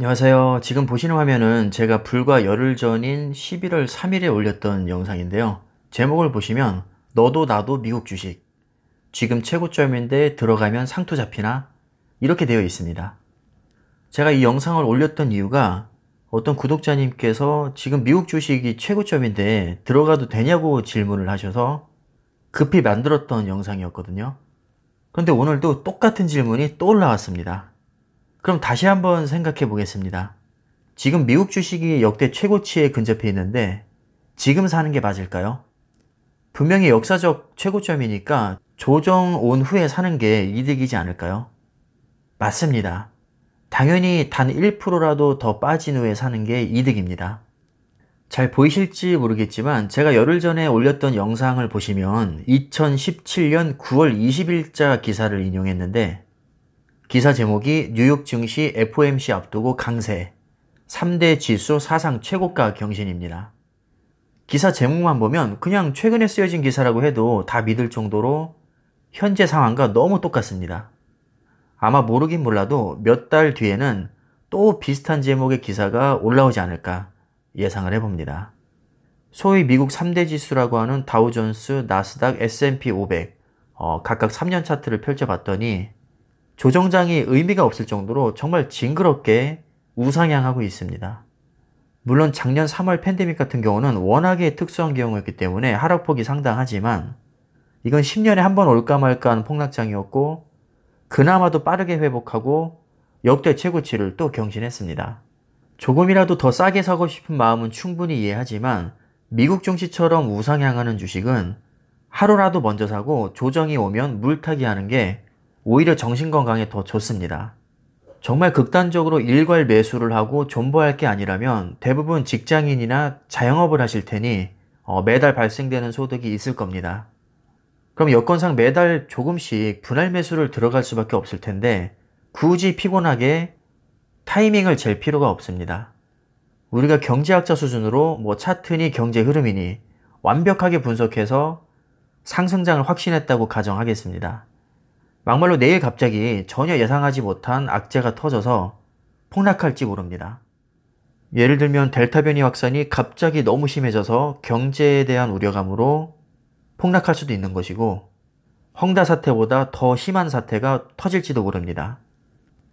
안녕하세요. 지금 보시는 화면은 제가 불과 열흘 전인 11월 3일에 올렸던 영상인데요. 제목을 보시면 너도 나도 미국 주식 지금 최고점인데 들어가면 상투 잡히나? 이렇게 되어 있습니다. 제가 이 영상을 올렸던 이유가 어떤 구독자님께서 지금 미국 주식이 최고점인데 들어가도 되냐고 질문을 하셔서 급히 만들었던 영상이었거든요. 그런데 오늘도 똑같은 질문이 또 올라왔습니다. 그럼 다시 한번 생각해 보겠습니다. 지금 미국 주식이 역대 최고치에 근접해 있는데 지금 사는 게 맞을까요? 분명히 역사적 최고점이니까 조정 온 후에 사는 게 이득이지 않을까요? 맞습니다. 당연히 단 1%라도 더 빠진 후에 사는 게 이득입니다. 잘 보이실지 모르겠지만 제가 열흘 전에 올렸던 영상을 보시면 2017년 9월 20일자 기사를 인용했는데 기사 제목이 뉴욕 증시 FOMC 앞두고 강세 3대 지수 사상 최고가 경신입니다. 기사 제목만 보면 그냥 최근에 쓰여진 기사라고 해도 다 믿을 정도로 현재 상황과 너무 똑같습니다. 아마 모르긴 몰라도 몇 달 뒤에는 또 비슷한 제목의 기사가 올라오지 않을까 예상을 해봅니다. 소위 미국 3대 지수라고 하는 다우존스, 나스닥, S&P 500 각각 3년 차트를 펼쳐봤더니 조정장이 의미가 없을 정도로 정말 징그럽게 우상향하고 있습니다. 물론 작년 3월 팬데믹 같은 경우는 워낙에 특수한 경우였기 때문에 하락폭이 상당하지만 이건 10년에 한 번 올까 말까 하는 폭락장이었고 그나마도 빠르게 회복하고 역대 최고치를 또 경신했습니다. 조금이라도 더 싸게 사고 싶은 마음은 충분히 이해하지만 미국 증시처럼 우상향하는 주식은 하루라도 먼저 사고 조정이 오면 물타기 하는 게 오히려 정신건강에 더 좋습니다. 정말 극단적으로 일괄 매수를 하고 존버할 게 아니라면 대부분 직장인이나 자영업을 하실 테니 매달 발생되는 소득이 있을 겁니다. 그럼 여건상 매달 조금씩 분할 매수를 들어갈 수밖에 없을 텐데 굳이 피곤하게 타이밍을 잴 필요가 없습니다. 우리가 경제학자 수준으로 차트니 경제 흐름이니 완벽하게 분석해서 상승장을 확신했다고 가정하겠습니다. 막말로 내일 갑자기 전혀 예상하지 못한 악재가 터져서 폭락할지 모릅니다. 예를 들면 델타 변이 확산이 갑자기 너무 심해져서 경제에 대한 우려감으로 폭락할 수도 있는 것이고 헝다 사태보다 더 심한 사태가 터질지도 모릅니다.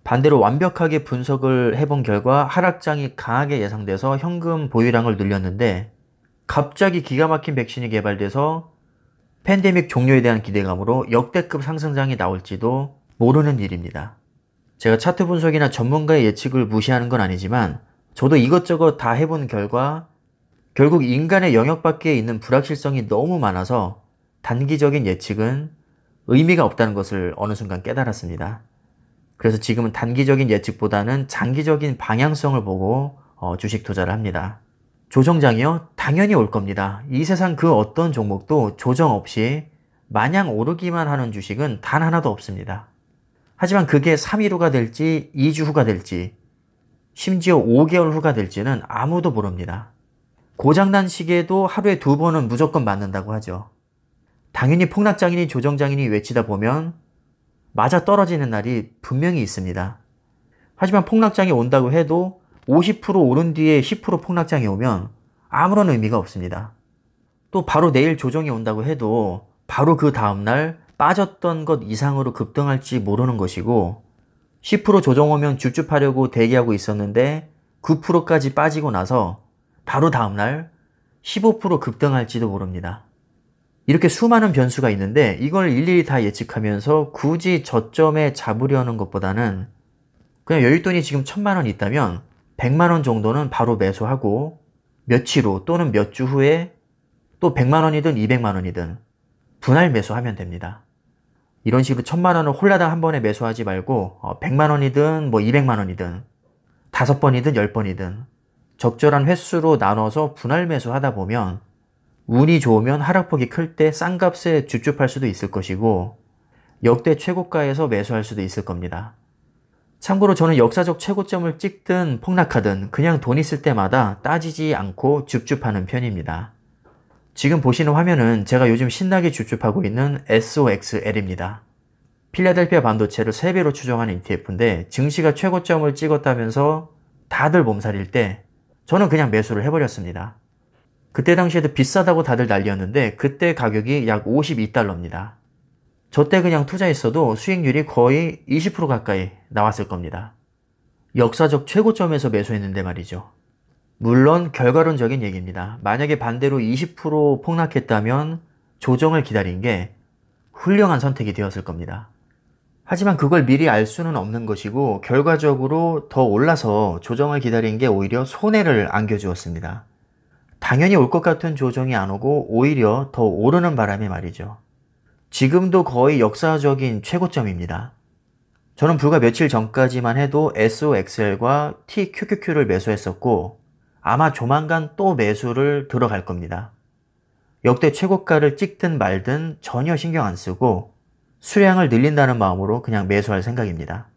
반대로 완벽하게 분석을 해본 결과 하락장이 강하게 예상돼서 현금 보유량을 늘렸는데 갑자기 기가 막힌 백신이 개발돼서 팬데믹 종료에 대한 기대감으로 역대급 상승장이 나올지도 모르는 일입니다. 제가 차트 분석이나 전문가의 예측을 무시하는 건 아니지만 저도 이것저것 다 해본 결과 결국 인간의 영역 밖에 있는 불확실성이 너무 많아서 단기적인 예측은 의미가 없다는 것을 어느 순간 깨달았습니다. 그래서 지금은 단기적인 예측보다는 장기적인 방향성을 보고 주식 투자를 합니다. 조정장이요? 당연히 올 겁니다. 이 세상 그 어떤 종목도 조정 없이 마냥 오르기만 하는 주식은 단 하나도 없습니다. 하지만 그게 3일 후가 될지 2주 후가 될지 심지어 5개월 후가 될지는 아무도 모릅니다. 고장난 시계도 하루에 2번은 무조건 맞는다고 하죠. 당연히 폭락장이니 조정장이니 외치다 보면 맞아 떨어지는 날이 분명히 있습니다. 하지만 폭락장이 온다고 해도 50% 오른 뒤에 10% 폭락장이 오면 아무런 의미가 없습니다. 또 바로 내일 조정이 온다고 해도 바로 그 다음날 빠졌던 것 이상으로 급등할지 모르는 것이고 10% 조정 오면 줍줍하려고 대기하고 있었는데 9%까지 빠지고 나서 바로 다음날 15% 급등할지도 모릅니다. 이렇게 수많은 변수가 있는데 이걸 일일이 다 예측하면서 굳이 저점에 잡으려는 것보다는 그냥 여윳돈이 지금 1000만원 있다면 100만원 정도는 바로 매수하고 며칠 후 또는 몇 주 후에 또 100만원이든 200만원이든 분할 매수하면 됩니다. 이런 식으로 1000만원을 홀라당 한 번에 매수하지 말고 100만원이든 200만원이든 5번이든 10번이든 적절한 횟수로 나눠서 분할 매수하다 보면 운이 좋으면 하락폭이 클 때 싼 값에 줍줍할 수도 있을 것이고 역대 최고가에서 매수할 수도 있을 겁니다. 참고로 저는 역사적 최고점을 찍든 폭락하든 그냥 돈 있을 때마다 따지지 않고 줍줍하는 편입니다. 지금 보시는 화면은 제가 요즘 신나게 줍줍하고 있는 SOXL입니다. 필라델피아 반도체를 3배로 추정하는 ETF인데 증시가 최고점을 찍었다면서 다들 몸살일 때 저는 그냥 매수를 해버렸습니다. 그때 당시에도 비싸다고 다들 난리였는데 그때 가격이 약 52달러입니다. 저 때 그냥 투자했어도 수익률이 거의 20% 가까이 나왔을 겁니다. 역사적 최고점에서 매수했는데 말이죠. 물론 결과론적인 얘기입니다. 만약에 반대로 20% 폭락했다면 조정을 기다린 게 훌륭한 선택이 되었을 겁니다. 하지만 그걸 미리 알 수는 없는 것이고 결과적으로 더 올라서 조정을 기다린 게 오히려 손해를 안겨주었습니다. 당연히 올 것 같은 조정이 안 오고 오히려 더 오르는 바람에 말이죠. 지금도 거의 역사적인 최고점입니다. 저는 불과 며칠 전까지만 해도 SOXL과 TQQQ를 매수했었고 아마 조만간 또 매수를 들어갈 겁니다. 역대 최고가를 찍든 말든 전혀 신경 안 쓰고 수량을 늘린다는 마음으로 그냥 매수할 생각입니다.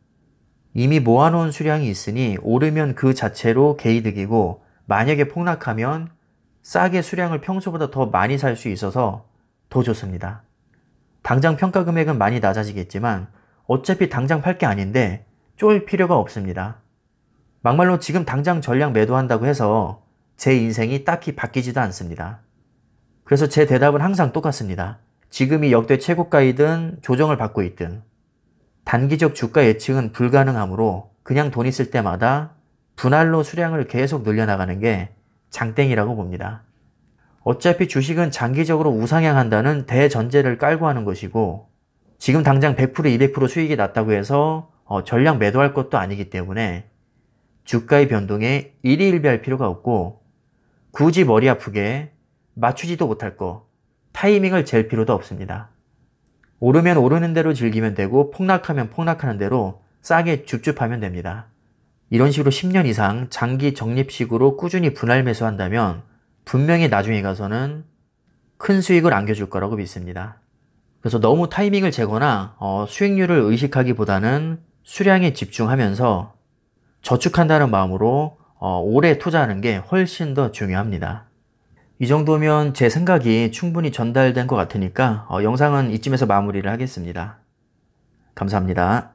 이미 모아놓은 수량이 있으니 오르면 그 자체로 개이득이고 만약에 폭락하면 싸게 수량을 평소보다 더 많이 살 수 있어서 더 좋습니다. 당장 평가 금액은 많이 낮아지겠지만 어차피 당장 팔 게 아닌데 쫄 필요가 없습니다. 막말로 지금 당장 전량 매도한다고 해서 제 인생이 딱히 바뀌지도 않습니다. 그래서 제 대답은 항상 똑같습니다. 지금이 역대 최고가이든 조정을 받고 있든 단기적 주가 예측은 불가능하므로 그냥 돈 있을 때마다 분할로 수량을 계속 늘려나가는 게 장땡이라고 봅니다. 어차피 주식은 장기적으로 우상향한다는 대전제를 깔고 하는 것이고 지금 당장 100% 200% 수익이 났다고 해서 전량 매도할 것도 아니기 때문에 주가의 변동에 일희일비할 필요가 없고 굳이 머리 아프게 맞추지도 못할 거 타이밍을 잴 필요도 없습니다. 오르면 오르는 대로 즐기면 되고 폭락하면 폭락하는 대로 싸게 줍줍하면 됩니다. 이런 식으로 10년 이상 장기 적립식으로 꾸준히 분할 매수한다면 분명히 나중에 가서는 큰 수익을 안겨줄 거라고 믿습니다. 그래서 너무 타이밍을 재거나 수익률을 의식하기보다는 수량에 집중하면서 저축한다는 마음으로 오래 투자하는 게 훨씬 더 중요합니다. 이 정도면 제 생각이 충분히 전달된 것 같으니까 영상은 이쯤에서 마무리를 하겠습니다. 감사합니다.